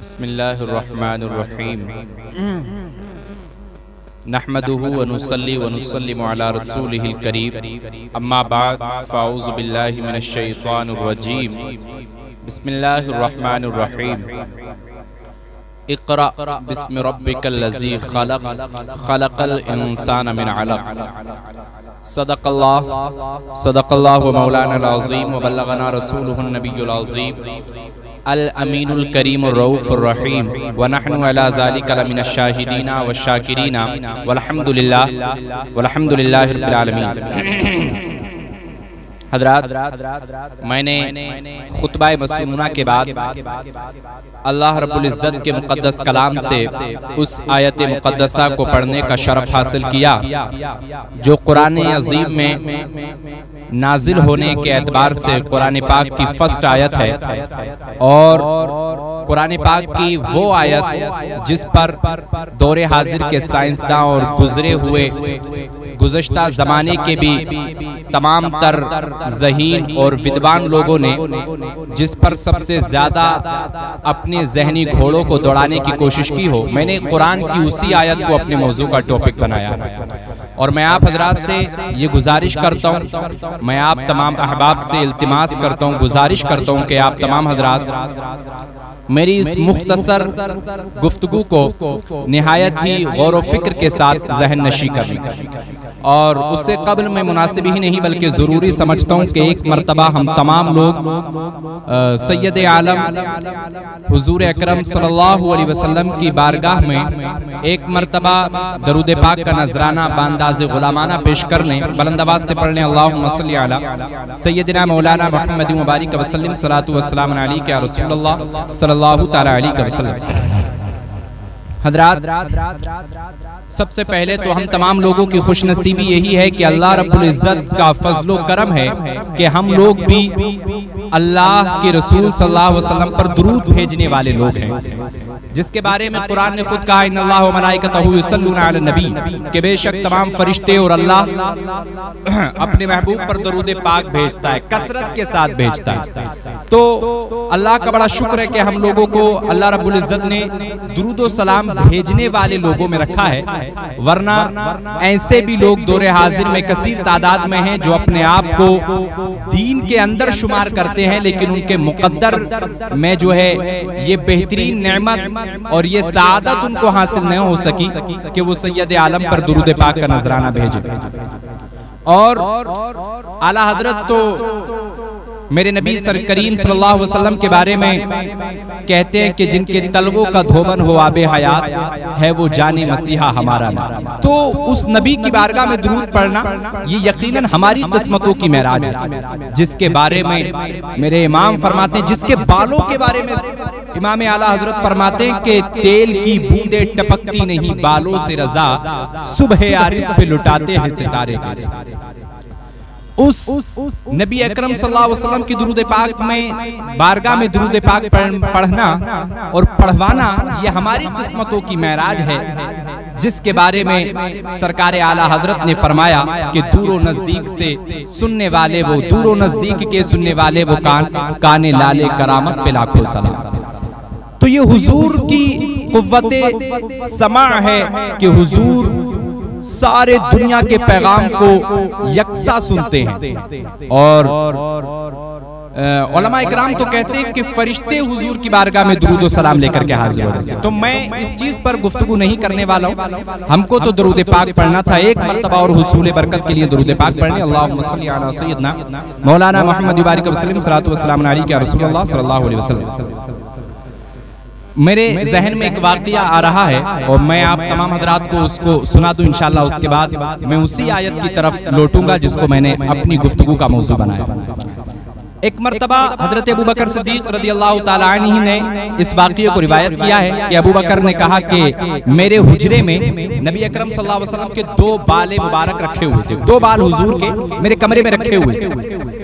बिस्मिल्लाहिर्रहमानिर्रहीम नहमदुहु व नुसल्ली व नुसल्लिमु अला रसूलिहिल करीम अम्मा बाद फ़अऊज़ु बिल्लाहि मिनश शैतानिर रजीम बिस्मिल्लाहिर्रहमानिर्रहीम इक़रा बिस्मि रब्बिकल लज़ी ख़लक़ ख़लक़ल इंसान मिन अलक़ सदक़ल्लाहु मौलाना अज़ीम व बल्लगना रसूलुहुन नबियुल अज़ीम अल अमीनुल करीमुर रऊफ़ुर रहीम व नहनु अला ज़ालिका लमिनश शाहिदीना व शाकिरीना वल्हम्दुलिल्लाहि रब्बिल आलमीन। हज़रात, मैंने खुतबाए मसनूना के बाद अल्लाह रब्बुल इज़्ज़त के मुक़द्दस कलाम से उस आयत मुक़द्दसा को पढ़ने का शरफ हासिल किया जो कुरान अज़ीम में नाजिल होने के एतबार से कुरान पाक की फर्स्ट आयत है और कुरान पाक की वो आयत जिस पर दौरे हाजिर के साइंसदान और गुजरे हुए गुज़श्ता ज़माने के भी तमाम तर ज़हीन और विद्वान लोगों ने जिस पर सबसे ज़्यादा अपने जहनी घोड़ों को दौड़ाने की कोशिश की हो, मैंने कुरान की उसी आयत को अपने मौजू का टॉपिक बनाया और मैं आप हजरात से ये गुजारिश करता हूँ, मैं आप तमाम अहबाब से इल्तिमास करता हूँ, गुजारिश करता हूँ कि आप तमाम हजरात मेरी इस मुख्तसर गुफ्तगू को निहायत ही गौर व फिक्र के साथ जहन नशी करें और उससे कबल मैं मुनासिब ही नहीं बल्कि ज़रूरी समझता हूँ कि एक मरतबा हम तमाम लोग सैयद आलम हुजूर अकरम सल्लल्लाहु अलैहि वसल्लम की बारगाह में एक मरतबा दरूद पाक का नजराना बांदाज़े गुलामाना पेश करने बुलंदाबाद से पढ़ने अल्लाहुम्मा सल्ली अला सैयदना मौलाना मुहम्मद मुबारक वसल्लम सलातु वस्सलाम अलैका या रसूलल्लाह सल्लल्लाहु तआला अलैहि वसल्लम। हज़रात, सबसे पहले तो हम तमाम लोगों की खुशनसीबी यही है कि अल्लाह रब्बुल इज़्ज़त का फजलो करम है कि हम लोग भी अल्लाह के रसूल सल्लल्लाहु अलैहि वसल्लम पर दुरूद भेजने वाले लोग हैं, जिसके बारे में कुरान ने खुद कहा इन्नल्लाह व मलाइकतहु युसल्लूना अलन नबी कि बेशक तमाम फरिश्ते और अल्लाह अपने महबूब पर दरूद पाक भेजता है, कसरत के साथ भेजता है। तो अल्लाह का बड़ा शुक्र है कि हम लोगों को अल्लाह रब्बुल इज़्ज़त ने दुरूद व सलाम भेजने वाले लोगों में रखा है, वरना ऐसे भी लोग दौरे हाजिर में कसीर तादाद में हैं जो अपने आप को दीन के अंदर शुमार करते हैं, लेकिन उनके मुकद्दर में जो है ये बेहतरीन नेमत और ये सादत उनको हासिल नहीं हो सकी कि वो सैयद आलम पर दुरूद पाक का नजराना भेजे। और आला हजरत तो मेरे नबी सर करीम सल्लल्लाहु अलैहि वसल्लम के बारे में कहते हैं कि जिनके तलवों का धोबन हो आबे हयात है वो जाने मसीहा हमारा नाम। तो उस नबी की बारगाह में दुरूद पढ़ना ये यकीनन हमारी किस्मतों की महराज है, जिसके बारे में मेरे इमाम फरमाते हैं, जिसके बालों के बारे में इमाम आला हजरत फरमाते हैं कि तेल की बूंदें टपकती नहीं बालों से रजा, सुबह आरिस पे लुटाते हैं सितारे के। उस नबी अकरम सल्लल्लाहु अलैहि वसल्लम की दुरूद पाक में बारगाह में दुरूद पाक पढ़ना और पढ़वाना ये हमारी किस्मतों की महराज है, जिसके बारे में सरकार आला हजरत ने फरमाया कि दूरो नजदीक से सुनने वाले वो, दूरो नजदीक के सुनने वाले वो काने लाले करामत पे लाखों सलाम। तो ये हुजूर की कुव्वते समा है कि हुजूर सारे दुनिया के पैगाम को यकसा सुनते हैं और उलमा इकराम तो कहते हैं कि फरिश्ते हुजूर की बारगाह में दुरूद व सलाम लेकर के हाजिर होते हैं। तो मैं इस चीज पर गुफ्तगू नहीं करने वाला हूँ, हमको तो दुरूद पाक पढ़ना था एक मरतबा और हुसूल बरकत के लिए दुरूद पाक पढ़ने अल्लाहुम्मा सल्ली अला सय्यदना मौलाना मुहम्मद मुबारक वसल्लम सलातु वस्सलाम अलैका या रसूलल्लाह सल्लल्लाहु अलैहि वसल्लम। मेरे जहन में एक वाक़या आ रहा है और मैं आप तमाम हजरात को उसको सुना दूं इंशाअल्लाह। उसके बाद मैं उसी आयत की तरफ लौटूंगा जिसको मैंने अपनी गुफ्तगू का मौजू बनाया। एक मरतबा हजरत अबू बकर सिद्दीक रदियल्लाहु ताला अन्हु ने इस वाक़ये को रिवायत किया है कि अबू बकर ने कहा कि मेरे हुजरे में नबी अकरम सल्लल्लाहु अलैहि वसल्लम के 2 बाल मुबारक रखे हुए थे, 2 बाल हुजूर के मेरे कमरे में रखे हुए थे।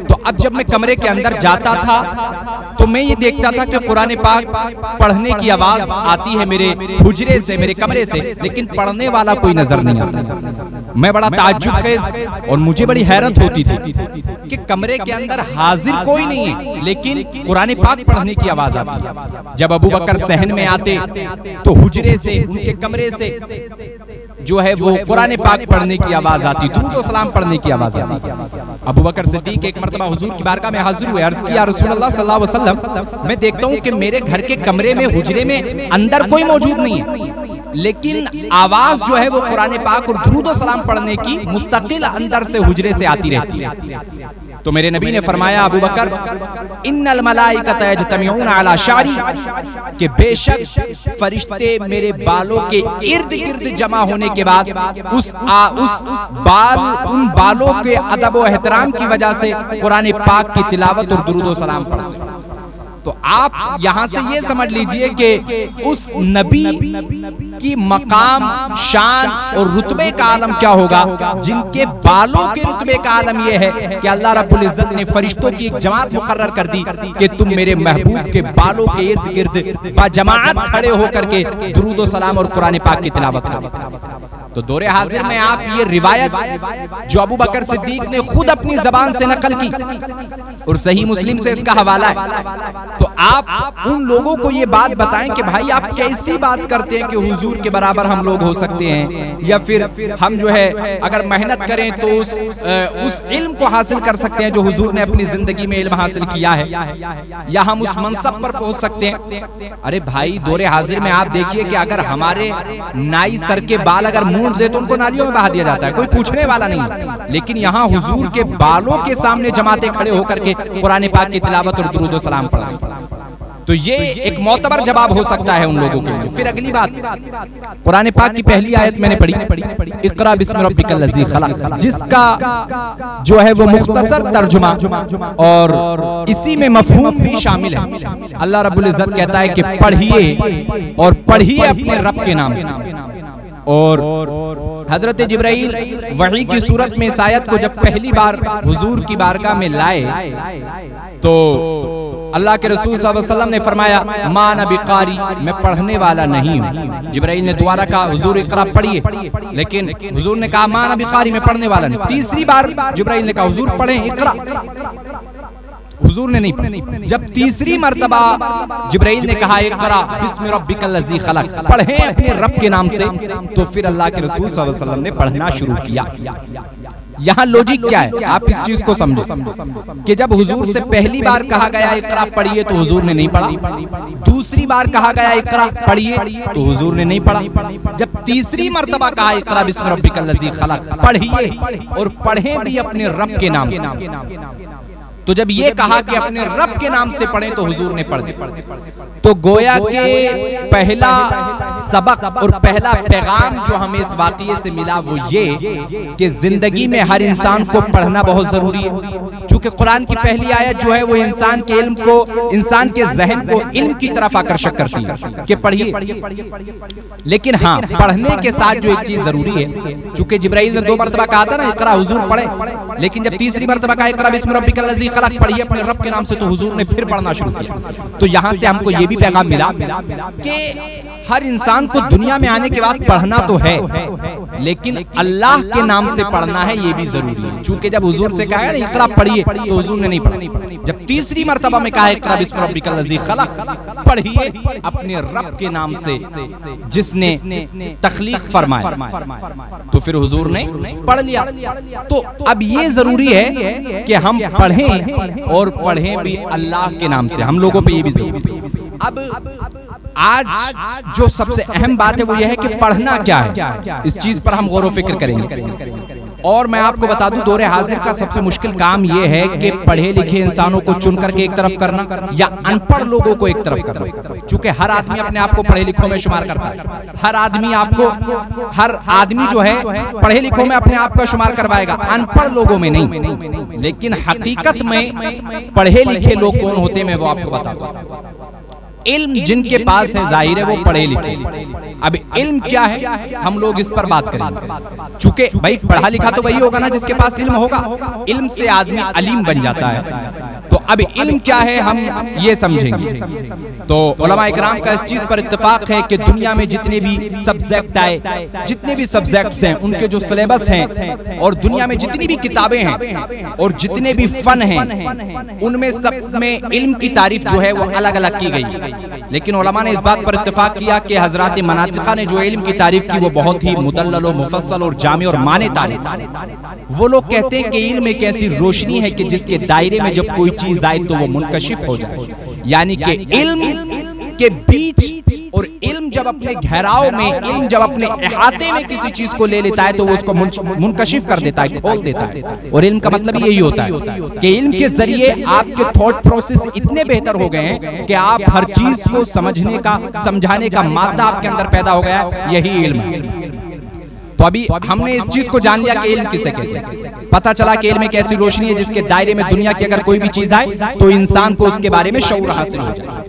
तो अब जब मैं कमरे के अंदर जाता था तो मैं ये देखता था कि कुरान पाक पढ़ने की आवाज आती है मेरे हुजरे से, मेरे कमरे से, लेकिन पढ़ने वाला कोई नजर नहीं आता। मैं बड़ा ताज्जुब खेज और मुझे बड़ी हैरत होती थी कि कमरे के अंदर हाजिर कोई नहीं है लेकिन कुरान पाक पढ़ने की आवाज आती है। जब अबू बकर सहन में आते तो हुजरे से, उनके कमरे से जो है वो कुरान पाक पढ़ने की आवाज आती, दुरूद और सलाम पढ़ने की आवाज आती। अबू बकर सिद्दीक एक मर्तबा हुजूर की बारगाह में हाजिर हुए, अर्ज किया रसूलुल्लाह सल्लल्लाहु अलैहि वसल्लम, मैं देखता हूँ कि मेरे घर के कमरे में, हुजरे में अंदर कोई मौजूद नहीं है, लेकिन आवाज जो है वो कुरान पाक और दुरूद और सलाम पढ़ने की मुस्तकिल अंदर से हुजरे से आती रहती है। तो मेरे नबी ने फरमाया, अबू बकर, इन्नल मलाइकत यजतमिऊन अला शारी, कि बेशक फरिश्ते मेरे बालों के इर्द गिर्द जमा होने के बाद उन बालों के अदब व एहतराम की वजह से कुरान पाक की तिलावत और दुरूद व सलाम पढ़ते हैं। तो आप यहां से ये समझ लीजिए कि उस नबी की मकाम, शान और रुतबे का आलम क्या होगा, जिनके बालों के रुतबे का आलम यह है कि अल्लाह रब्बुल इज्जत ने फरिश्तों की एक जमात मुकर्रर कर दी कि तुम मेरे महबूब के बालों के इर्द गिर्द बाजमात खड़े होकर के दुरूद और सलाम और कुरान पाक की तिलावत करो। तो दौरे हाजिर में आप ये रिवायत जो अबू बकर सिद्दीक ने खुद अपनी जबान से नकल की और सही मुस्लिम से इसका हवाला है, तो आप उन लोगों को ये बात बताएं कि भाई आप कैसी बात करते हैं कि हुजूर के बराबर हम लोग हो सकते हैं, या फिर हम जो है अगर मेहनत करें तो उस इल्म को हासिल कर सकते हैं जो हुजूर ने अपनी जिंदगी में इल्म हासिल किया है, या हम उस मनसब पर पहुंच सकते हैं। अरे भाई, दौरे हाजिर में आप देखिए कि अगर हमारे नाई सर के बाल अगर मूंड दे तो उनको नालियों में बहा दिया जाता है, कोई पूछने वाला नहीं, लेकिन यहाँ हुजूर के बालों के सामने जमाते खड़े होकर के कुरान पाक की तिलावत और दुरूद व सलाम पढ़ना, तो ये एक मोतबर जवाब हो सकता है उन लोगों के लिए। फिर अगली बात, कुरान पाक की पहली आयत मैंने पढ़ी, इक़रा बिस्मि रब्बिकल लज़ी खलक़, जिसका जो है वो मुख्तसर तर्जुमा और इसी में मफहूम भी शामिल है। अल्लाह रब्बुल इज़्ज़त कहता है कि पढ़िए और पढ़िए अपने रब के नाम से। और हजरत जिब्राइल वही की सूरत में इस आयत को जब पहली बार हुजूर की बारगाह में लाए तो अल्लाह के रसूल सल्लल्लाहु अलैहि वसल्लम ने फरमाया, मा अना बिकारी, मैं पढ़ने वाला नहीं हूँ। जिब्राइल ने दोबारा कहा, हुजूर इक़रा पढ़िए, लेकिन हुजूर ने कहा, मा अना बिकारी, मैं पढ़ने वाला नहीं। तीसरी बार जिब्राइल ने कहा, हुजूर पढ़ें इक़रा, हुजूर ने नहीं पढ़ी। जब तीसरी मर्तबा जिब्राइल ने कहा, इक़रा बिस्मि रब्बिकल लज़ी खलक़, पढ़ें अपने रब के नाम से, तो फिर अल्लाह के रसूल सल्लल्लाहु अलैहि वसल्लम ने पढ़ना शुरू किया। यहाँ लॉजिक क्या है, आप इस चीज को समझो कि जब हुजूर से पहली बार कहा गया इक़रा पढ़िए तो हुजूर ने नहीं पढ़ा, दूसरी बार कहा गया इक़रा पढ़िए तो हुजूर ने नहीं पढ़ा, जब तीसरी मर्तबा कहा इक़रा बिस्मि रब्बिकल लज़ी खलक़, पढ़िए और पढ़ें भी अपने रब के नाम से। तो जब ये कहा कि अपने रब के नाम से पढ़ें तो हुजूर ने पढ़ दिया। तो गोया के पहला सबक और पहला पैगाम जो हमें इस वाक़ये से मिला वो ये कि जिंदगी में हर इंसान को पढ़ना बहुत जरूरी है, चूंकि कुरान की पहली आयत जो है वो इंसान के इल्म को, इंसान के ज़हन को इल्म की तरफ आकर्षक करती है कि पढ़िए। लेकिन हाँ, पढ़ने के साथ जो एक चीज जरूरी है, चूंकि जिब्राइल ने 2 मरतबा कहा था ना इक़रा, हुजूर पढ़े, लेकिन जब तीसरी मरतबा कहा इक़रा बिस्मि रब्बिकल लज़ी खलक़, पढ़िए अपने रब के नाम से, तो हुजूर ने फिर पढ़ना शुरू किया। तो यहाँ से हमको ये भी पैगाम मिला कि हर इंसान को दुनिया में आने के बाद पढ़ना तो है, लेकिन अल्लाह के नाम से पढ़ना है, ये भी जरूरी है। चूंकि जब हुजूर से कहा है ना इक़रा पढ़िए तो हुजूर ने नहीं पढ़ा, जब तीसरी मर्तबा में कहा इक़रा बिस्मि रब्बिकल लज़ी खलक़, पढ़िए अपने रब के नाम से जिसने तख्लीक फरमाया, तो फिर हुजूर ने पढ़ लिया। तो अब ये जरूरी है कि हम पढ़ें और पढ़ें भी अल्लाह के नाम से, हम लोगों पे ये भी जरूरी है। अब आज जो सबसे अहम बात है वो यह है कि पढ़ना क्या है, इस चीज पर हम गौर व फिक्र करेंगे। और मैं आपको बता दूं, दौरे हाजिर का सबसे मुश्किल काम यह है कि पढ़े लिखे इंसानों को चुन करके एक तरफ करना या अनपढ़ लोगों को एक तरफ करना। चूंकि हर आदमी अपने आप को पढ़े लिखों में शुमार करता है, हर आदमी जो है पढ़े लिखों में अपने आप का शुमार करवाएगा, अनपढ़ लोगों में नहीं। लेकिन हकीकत में पढ़े लिखे लोग कौन होते हैं मैं वो आपको बताता हूं। इल्म जिनके पास है जाहिर है वो पढ़े लिखे। अब इल्म क्या है हम लोग इस पर बात करेंगे, चूंकि भाई पढ़ा लिखा तो वही होगा ना जिसके पास इल्म होगा, इल्म से आदमी अलीम बन जाता है। तो अब इल्म क्या है हम ये समझेंगे। तो उलमा इकराम का इस चीज पर इत्तेफाक है कि दुनिया में जितने भी सब्जेक्ट आए, जितने भी सब्जेक्ट्स हैं उनके जो सिलेबस हैं, और दुनिया में जितनी भी किताबें हैं और जितने भी फन हैं, उनमें सब में इल्म की तारीफ जो है वो अलग अलग की गई। लेकिन उलमा ने इस बात पर इत्तेफाक किया कि हजरात मनातिका ने जो इल्म की तारीफ की वो बहुत ही मुदल्लल और मुफस्सल और जामे और माने तारीफ। वो लोग कहते हैं कि इल्म एक ऐसी रोशनी है कि जिसके दायरे में जब कोई चीज आए तो वो मुनकशिफ हो जाए, यानी कि इल्म के बीच और इल्म जब अपने घेराव में, इल्म जब अपने अहाते में किसी चीज को ले लेता है तो वो उसको मुनकशिफ कर देता है, खोल देता है। और इल्म का मतलब यही होता है कि इल्म के जरिए आपके थॉट प्रोसेस इतने बेहतर हो गए हैं कि आप हर चीज को समझने का, समझाने का मादा आपके अंदर पैदा हो गया, यही इल्म है। तो अभी हमने इस चीज को जान लिया कि इल्म किसे कहते हैं। पता चला कि इल्म एक ऐसी रोशनी है जिसके दायरे में दुनिया की अगर कोई भी चीज आए तो इंसान को उसके बारे में शऊर हासिल हो जाए।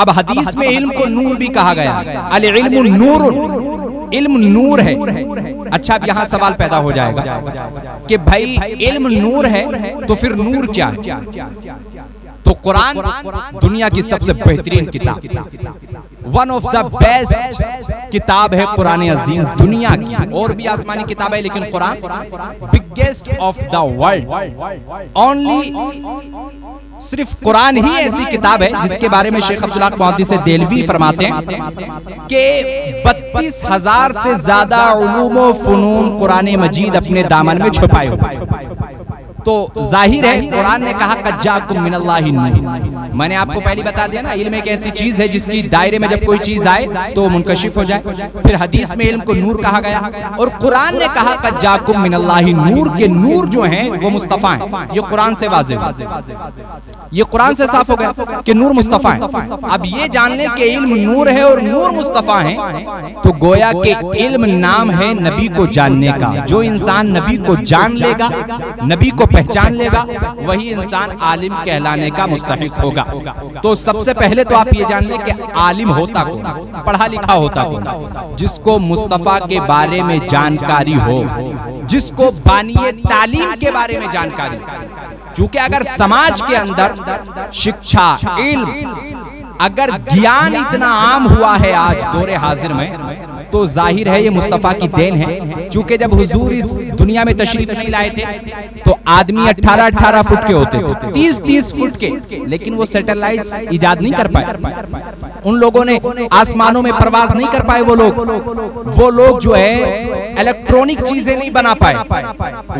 अब हदीस में इल्म को नूर भी कहा गया, अल इल्मु नूरुन, इल्म नूर है। अच्छा अब यहाँ सवाल पैदा हो जाएगा कि भाई इल्म नूर है तो फिर नूर क्या है? तो कुरान दुनिया की सबसे बेहतरीन किताब, वन ऑफ द बेस्ट किताब है कुरान अजीम दुनिया की। और भी आसमानी किताब है लेकिन Quran biggest of the world. Only सिर्फ कुरान ही ऐसी किताब है जिसके बारे में शेख अब्दुल हक मुहद्दिस देलवी फरमाते हैं कि 32,000 से ज्यादा उलूम व फनून कुरान मजीद अपने दामन में छुपाए हुए। तो जाहिर है कुरान ने कहा कज्जाकुम मिनल्लाहि नूर। मैंने आपको पहले बता दिया ना, इल्म एक ऐसी चीज है जिसकी दायरे में जब कोई चीज आए तो मुनकशिफ हो जाए। फिर हदीस में इल्म को नूर कहा गया और कुरान ने कहा कज्जाकुम मिनल्लाहि नूर के नूर जो हैं वो मुस्तफा हैं। ये कुरान से वाज़ेह, ये कुरान से साफ हो गया कि नूर मुस्तफा है। अब ये जान ले कि इल्म नूर है और नूर मुस्तफा है, तो गोया के इल्म नाम है नबी को जानने का। जो इंसान नबी को जान लेगा, नबी को पहचान लेगा, वही इंसान आलिम कहलाने का मुस्तहिक होगा। तो सबसे पहले तो आप ये जान लें कि आलिम होता कौन, पढ़ा लिखा होता कौन? जिसको मुस्तफा के बारे में जानकारी हो, जिसको बानिए तालीम के बारे में जानकारी। क्योंकि अगर समाज के अंदर शिक्षा, इल्म, अगर ज्ञान इतना आम हुआ है आज दौरे हाजिर में, तो जाहिर है ये मुस्तफा की देन है। क्योंकि जब हुजूर इस दुनिया में तशरीफ नहीं लाए थे तो आदमी 18-18 फुट के होते थे, 30-30 फुट के, लेकिन वो सैटेलाइट्स इजाद नहीं कर पाए। उन लोगों ने आसमानों में प्रवास नहीं कर पाए। वो लोग जो है इलेक्ट्रॉनिक चीजें नहीं बना पाए,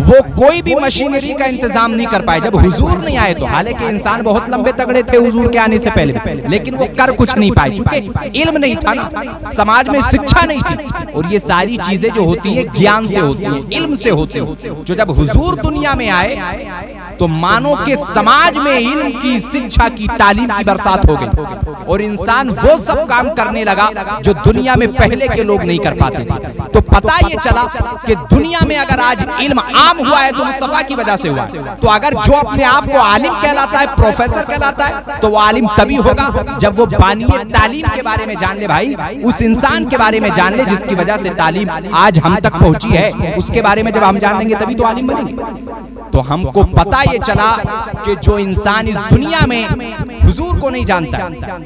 वो कोई भी मशीनरी का इंतजाम नहीं कर पाए जब हुजूर नहीं आए। तो हालांकि इंसान बहुत लंबे तगड़े थे हुजूर के आने से पहले, लेकिन वो कर कुछ नहीं पाए क्योंकि इल्म नहीं था ना, समाज में शिक्षा नहीं थी। और ये सारी चीजें जो होती है ज्ञान से होती है, इल्म से होती है। जो जब हुजूर दुनिया में आए तो मानो के समाज में इल्म की, शिक्षा की, तालीम की बरसात हो गई और इंसान वो सब काम करने लगा जो दुनिया में पहले के लोग नहीं कर पाते थे। तो पता ये चला कि दुनिया में अगर आज इल्म आम हुआ है तो मुस्तफा की वजह से हुआ है। तो अगर जो अपने आप को आलिम कहलाता है, प्रोफेसर कहलाता है, तो वो आलिम तभी होगा जब वो बानिए तालीम के बारे में जान ले। भाई उस इंसान के बारे में जान ले जिसकी वजह से तालीम आज हम तक पहुंची है, उसके बारे में जब हम जान लेंगे तभी तो आलिम बनेंगे। तो हमको पता ये चला कि जो इंसान इस दुनिया में हुजूर को नहीं जानता,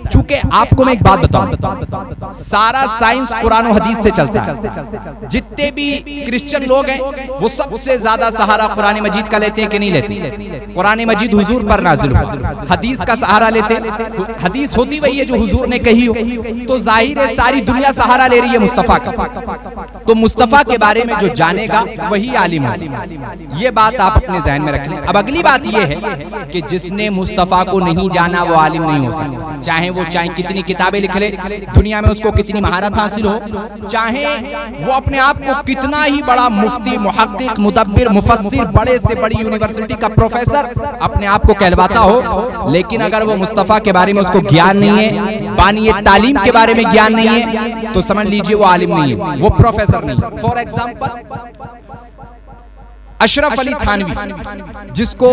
चूंकि आपको मैं एक बात बताऊं, सारा साइंस कुरान और हदीस से चलता है। जितने भी क्रिश्चियन लोग हैं वो सबसे ज्यादा सहारा कुरान मजीद का लेते हैं कि नहीं लेते? कुरान मजीद हुजूर पर नाजिल हुआ, हदीस का सहारा लेते हैं। हदीस होती वही है जो हुजूर ने कही हो, तो जाहिर है सारी दुनिया सहारा ले रही है मुस्तफा का। तो मुस्तफा के बारे में जो जानेगा वही आलिम है। ये बात आप अपने ज़हन में रख लें। अब अगली बात ये है कि जिसने मुस्तफा को नहीं जाना वो आलिम नहीं हो सकता। चाहे कितनी किताबें लिख ले, दुनिया में उसको कितनी महारत हासिल हो, चाहे वो अपने आप को कितना ही बड़ा मुफ्ती, मुहक्किक, मुदब्बिर, मुफस्सिर, बड़े से बड़ी यूनिवर्सिटी का प्रोफेसर अपने आप को कहलवाता हो, लेकिन अगर वो मुस्तफा के बारे में उसको ज्ञान नहीं है, बानिए तालीम के बारे में ज्ञान नहीं है, तो समझ लीजिए वो आलिम नहीं है, वो प्रोफेसर नहीं है। फॉर एग्जाम्पल अशरफ अली थानवी, जिसको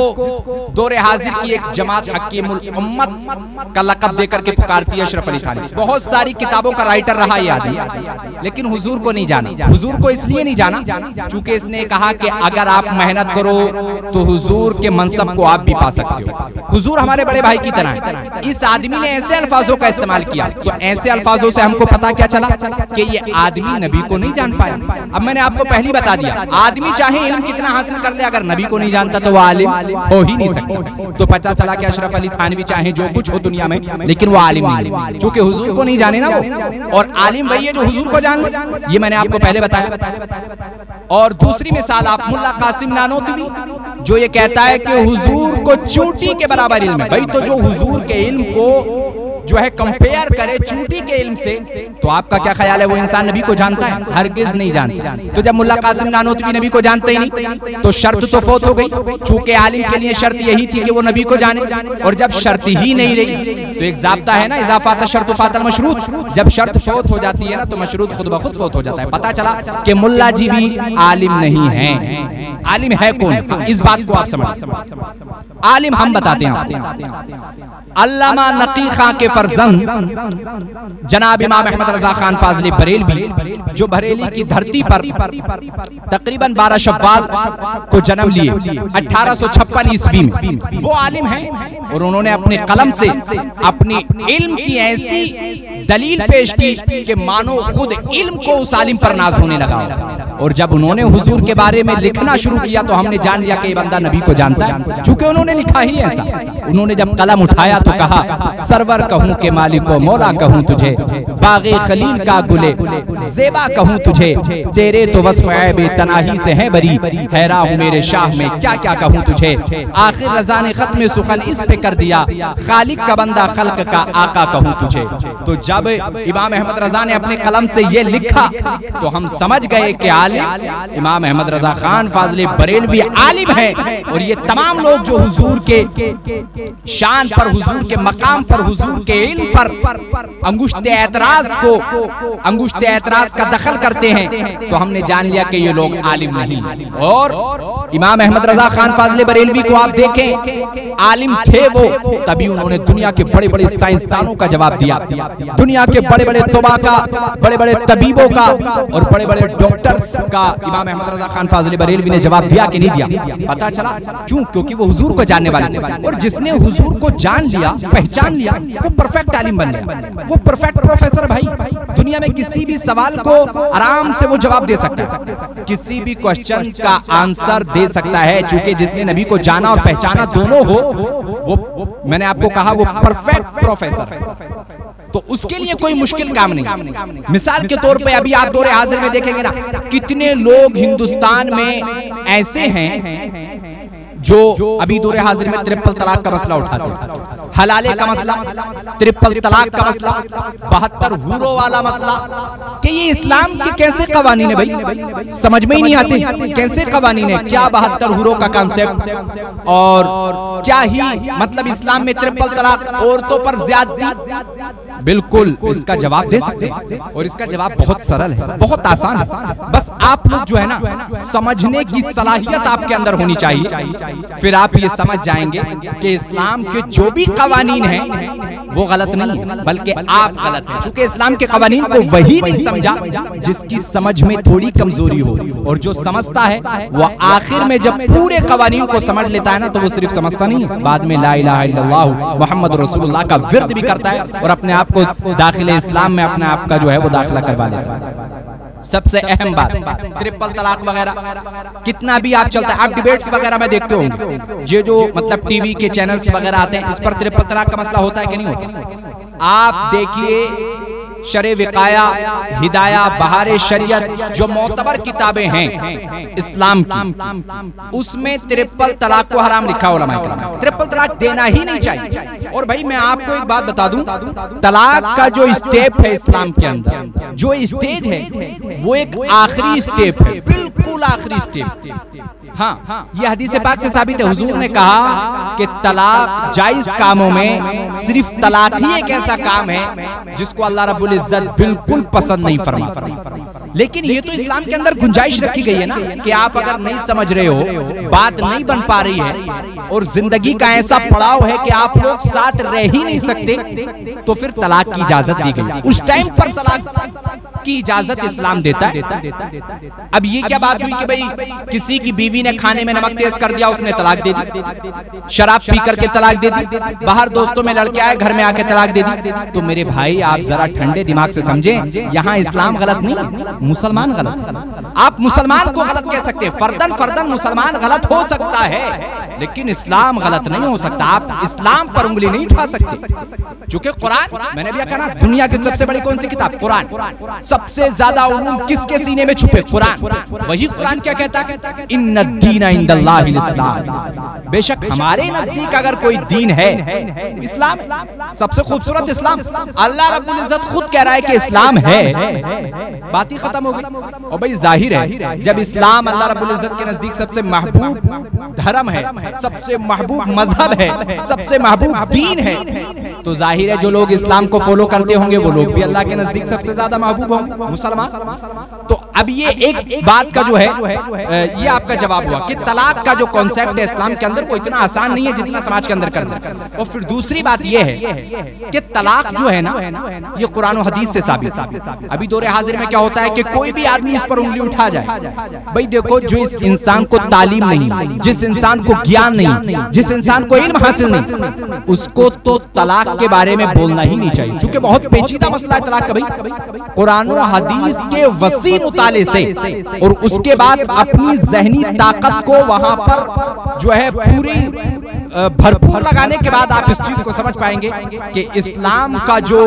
दौरे हाजिर की एक जमात हकीमुल उम्मत का लक़ब देकर के पुकारती है अशरफ अली थानवी। बहुत सारी किताबों का राइटर रहा ये आदमी, लेकिन हुजूर को नहीं जाना। हुजूर को इसलिए नहीं जाना क्योंकि इसने कहा कि अगर आप मेहनत करो तो हुजूर के मनसब को आप भी पा सकते हो। हुजूर हमारे बड़े भाई की तरह है। इस आदमी ने ऐसे अल्फाजों का इस्तेमाल किया, तो ऐसे अल्फाजों से हमको पता क्या चला कि ये आदमी नबी को नहीं जान पाया। अब मैंने आपको पहले बता दिया, आदमी चाहे इल्म कितना हासिल कर ले, अगर नबी को नहीं जानता तो वो आलिम हो ही नहीं सकता। तो पता चला कि अशरफ अली थानवी चाहे जो कुछ हो दुनिया में, लेकिन वो आलिम नहीं, क्योंकि हुजूर को नहीं जाने ना वो। और आलिम वही है जो हुजूर को जान ले, ये मैंने आपको पहले बताया। और दूसरी मिसाल आप मुल्ला कासिम नानोतवी, जो ये कहता है कि हुजूर को चूंटी के बराबर इल्म है। भाई तो जो हुजूर के इल्म को जो है कंपेयर करे चूंटी के इल्म से, तो आपका क्या ख्याल है वो इंसान नबी को जानता है? हरगिज नहीं जानता। तो जब मुल्ला कासिम नानोतवी नबी को जानते ही नहीं, तो शर्त तो फौत हो गई। चूंकि आलिम के लिए शर्त यही थी कि वो नबी को जाने, और जब शर्त ही नहीं रही तो एक ज़ाब्ता है ना, इज़ाफ़ात शर्त फातल मशरूत। जब शर्त फौत हो जाती है ना तो मशरूत खुद ब खुद फौत हो जाता है। पता चला कि मुल्ला जी भी आलिम नहीं है। आलिम है कौन? इस बात को आप समझ। आलिम हम बताते हैं। अल्लामा नकी खां के फर्जंद जनाब इमाम अहमद रजा खान फाजली बरेलवी, जो बरेली की धरती पर तकरीबन 12 शव्वाल को जन्म लिए 1856 ईस्वी में, वो आलिम हैं। और उन्होंने अपने कलम से अपनी इल्म की ऐसी दलील पेश की कि मानो खुद इल्म को उस आलिम पर नाज होने लगा। और जब उन्होंने हुजूर के बारे में लिखना शुरू किया तो हमने जान लिया कि ये बंदा नबी को जानता है, चूंकि उन्होंने लिखा ही ऐसा। उन्होंने जब कलम उठाया तो कहा, सरवर कहूं के मालिक को मौला कहूं तुझे, बागे खलील का गुले ज़ेबा कहूं तुझे, तेरे तो वस्फ़ ऐबे तनाही से है बरी, हैरा हूं मेरे शाह में क्या क्या कहूं तुझे। आखिर रज़ा ने ख़त्म सुखल इस पे कर दिया, खालिक का बंदा खल्क का आका कहूं तुझे। तो जब इमाम अहमद रज़ा ने अपने कलम से ये लिखा तो हम समझ गए कि आलिम इमाम अहमद रज़ा खान फाज़ले बरेलवी आलिम है। और ये तमाम लोग जो हुजूर के शान पर, हुजूर के मकाम पर, हुजूर के इल्म पर अंगुश्त एतराज का दखल करते हैं, तो हमने जान लिया कि ये लोग आलिम नहीं। और इमाम अहमद रज़ा खान फाज़ले बरेलवी को आप देखें, आलिम थे वो, तभी उन्होंने दुनिया के बड़े बड़े साइंसदानों का जवाब दिया, दुनिया के बड़े बड़े तोबा का, बड़े बड़े तबीबों का और बड़े बड़े डॉक्टर्स का इमाम अहमद रज़ा खान फाज़ले बरेलवी ने जवाब दिया कि नहीं दिया? पता चला क्यों? क्योंकि वो हुजूर को जानने वाले थे। और जिसने हुजूर को जान लिया, पहचान लिया, वो परफेक्ट आलिम बन गया, वो परफेक्ट प्रोफेसर। भाई दुनिया में किसी भी सवाल को आराम से वो जवाब दे सकता है, किसी भी क्वेश्चन का आंसर दे सकता है, चूंकि जिसने नबी को जाना और पहचाना दोनों हो, वो मैंने आपको कहा वो परफेक्ट प्रोफेसर है। तो उसके लिए कोई मुश्किल काम नहीं। मिसाल के तौर पे अभी आप दौरे हाजिर में देखेंगे ना, कितने लोग हिंदुस्तान में ऐसे हैं जो अभी दौरे हाजिर में ट्रिपल तलाक का मसला उठाते हैं, हलाले का मसला, ट्रिपल तलाक का मसला, 72 हूरों वाला मसला, कि ये इस्लाम के कैसे कवानीन है भाई? समझ में ही नहीं आते कैसे कवानीन है, क्या 72 हूरों का कॉन्सेप्ट, और क्या ही मतलब इस्लाम में ट्रिपल तलाक, औरतों पर ज्यादती। बिल्कुल इसका जवाब दे सकते हैं, और इसका जवाब बहुत सरल है, बहुत आसान है। बस आप लोग जो है ना, समझने की सलाहियत आपके अंदर होनी चाहिए, फिर आप ये समझ जाएंगे कि इस्लाम के जो भी कवानीन हैं वो गलत नहीं, बल्कि आप गलत हैं। चूंकि इस्लाम के कवानीन को वही नहीं समझा जिसकी समझ में थोड़ी कमजोरी हो, और जो समझता है वो आखिर में जब पूरे कवानीन को समझ लेता है ना, तो वो सिर्फ समझता नहीं, बाद में ला इलाहा इल्लल्लाह मुहम्मद रसूलुल्लाह का विर्द भी करता है और अपने आप को दाखिले इस्लाम में अपने आप का जो है वो दाखिला करवा लेता है। सबसे अहम बात, ट्रिपल तलाक वगैरह कितना भी आप चलता है, आप डिबेट्स वगैरह में देखते होंगे, ये जो मतलब टीवी के चैनल्स वगैरह आते हैं, इस पर ट्रिपल तलाक का मसला होता है कि नहीं होता? आप देखिए शरे विकाया, हिदाया, बहारे शरीयत, जो मोतबर किताबें हैं इस्लाम की, उसमें ट्रिपल तलाक को हराम लिखा है उलमाए किराम। ट्रिपल तलाक देना ही नहीं चाहिए। और भाई मैं आपको एक बात बता दूं, तलाक का जो स्टेप है इस्लाम के अंदर, जो स्टेज है वो एक आखिरी स्टेप है, बिल्कुल आखिरी स्टेप। हाँ, ये हदीस पाक से साबित है। हुजूर ने कहा कि तलाक जायज कामों में सिर्फ तलाक ही एक ऐसा काम है जिसको अल्लाह रब्बुल इज्जत बिल्कुल पसंद नहीं फरमाता। लेकिन ये तो इस्लाम के अंदर गुंजाइश रखी गई है ना कि आप अगर नहीं समझ रहे हो, बात नहीं बन पा रही है और जिंदगी का ऐसा पड़ाव है कि आप लोग साथ रह ही नहीं सकते, तो फिर तलाक की इजाजत दी गई। उस टाइम पर तलाक की इजाजत इस्लाम देता है। अब ये क्या बात हुई कि भाई किसी की बीवी ने खाने में नमक तेज कर दिया, उसने तलाक दे दी, शराब पी करके तलाक दे दी, बाहर दोस्तों में लड़के आए घर में आके तलाक दे दी। तो मेरे भाई आप जरा ठंडे दिमाग से समझें, यहाँ इस्लाम गलत नहीं, मुसलमान गलत। आप मुसलमान को गलत कह सकते हैं, फर्दन फर्दन मुसलमान गलत हो सकता है, लेकिन इस्लाम गलत नहीं हो सकता। आप इस्लाम पर उंगली नहीं उठा सकते, क्योंकि कुरान, मैंने भी कहा ना, दुनिया की सबसे बड़ी कौन सी किताब? कुरान। सबसे ज्यादा उलूम किसके सीने में छुपे? कुरान। वही कुरान क्या कहता है? इन्नद्दीना इंदल्लाहिल इस्लाम। बेशक हमारे नजदीक अगर कोई दीन है, इस्लाम है। सबसे खूबसूरत इस्लाम। अल्लाह रब्बुल इज्जत खुद कह रहा है कि इस्लाम है, बात ही खत्म हो गई। और भाई जाहिर है जब इस्लाम अल्लाह रब्बुल इज्जत के नजदीक सबसे महबूब धर्म है, सबसे महबूब मजहब है, सबसे महबूब दीन है, तो जाहिर है जो लोग इस्लाम को फॉलो करते होंगे वो लोग भी अल्लाह के नजदीक सबसे ज्यादा महबूब होंगे, मुसलमान। तो अब ये एक बात का जो है ये आपका जवाब हुआ कि तलाक का जो कॉन्सेप्ट है इस्लाम के अंदर वो इतना आसान नहीं है जितना समाज के अंदर कर दे। और फिर दूसरी बात ये है कि तलाक जो है ना ये कुरान और हदीस से साबित है। अभी दौरे हाजिर में क्या होता है कि कोई भी आदमी इस पर उंगली उठा जाए। भाई देखो, जो इस इंसान को तालीम नहीं, जिस इंसान को ज्ञान नहीं, जिस इंसान को इल्म हासिल नहीं, उसको तो तलाक के बारे में बोलना ही नहीं चाहिए, क्योंकि बहुत पेचीदा मसला है तलाक का। भाई कुरान और हदीस के वसी मुताले से और उसके बाद अपनी जहनी ताकत को वहां पर जो है पूरी भरपूर लगाने के बाद आप इस चीज को समझ पाएंगे कि इस्लाम का जो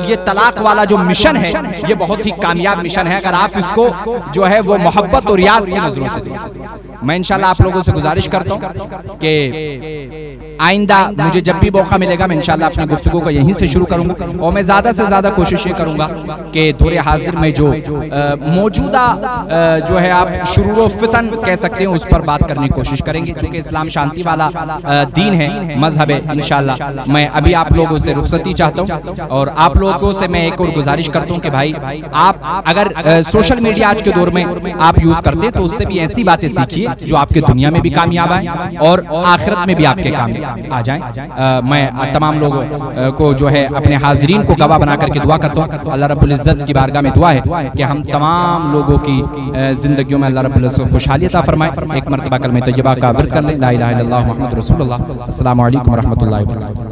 ये तलाक वाला जो मिशन है ये बहुत ही कामयाब मिशन है, अगर आप इसको जो है वो मोहब्बत और रियाज की नजरों से देखें। मैं इंशाल्लाह आप लोगों से गुजारिश करता हूं कि आइंदा मुझे जब भी मौका मिलेगा मैं इंशाल्लाह अपनी गुफ्तगू को यहीं से शुरू करूंगा और मैं ज्यादा से ज्यादा कोशिश ये करूंगा कि दौरे हाजिर में जो मौजूदा जो है आप शुरूर फितन कह सकते हैं उस पर बात करने की कोशिश करेंगे, क्योंकि इस्लाम शांति वाला दीन है, मजहब है। इंशाल्लाह मैं अभी आप लोगों से रुखसती चाहता हूं और आप लोगों से मैं एक और गुजारिश करता हूं कि भाई आप अगर सोशल मीडिया आज के दौर में आप यूज करते हैं तो उससे भी ऐसी बातें सीखिए जो आपके दुनिया में भी कामयाब आए और आखिरत में भी आपके काम आ जाएं। मैं तमाम लोगों को जो है अपने हाजिरीन को गवाह बना करके दुआ करता हूँ। अल्लाह रब्बुल इज्जत की बारगाह में दुआ है कि हम तमाम लोगों की जिंदगियों में अल्लाह रब्बुल इज्जत को खुशहाली अता फरमाए। एक मरतबा कलमे तैयबा का विर्द कर लें, ला इलाहा इल्लल्लाह मुहम्मद रसूलुल्लाह। अस्सलामु अलैकुम व रहमतुल्लाहि व बरकातुहू।